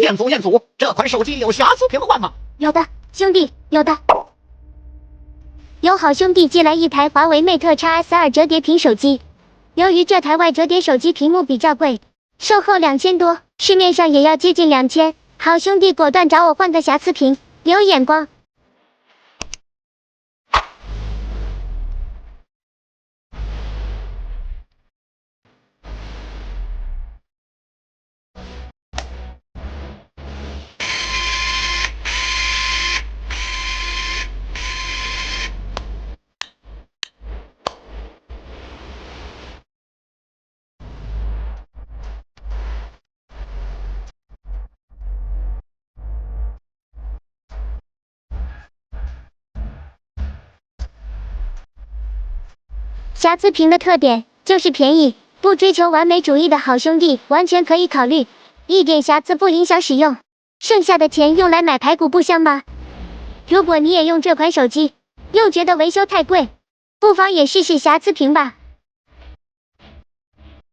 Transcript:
彦祖，这款手机有瑕疵屏换吗？有的，兄弟，有的。有好兄弟寄来一台华为 Mate X2 折叠屏手机，由于这台外折叠手机屏幕比较贵，售后2000多，市面上也要接近2000，好兄弟果断找我换个瑕疵屏，有眼光。瑕疵屏的特点就是便宜，不追求完美主义的好兄弟完全可以考虑，一点瑕疵不影响使用，剩下的钱用来买排骨不香吗？如果你也用这款手机，又觉得维修太贵，不妨也试试瑕疵屏吧。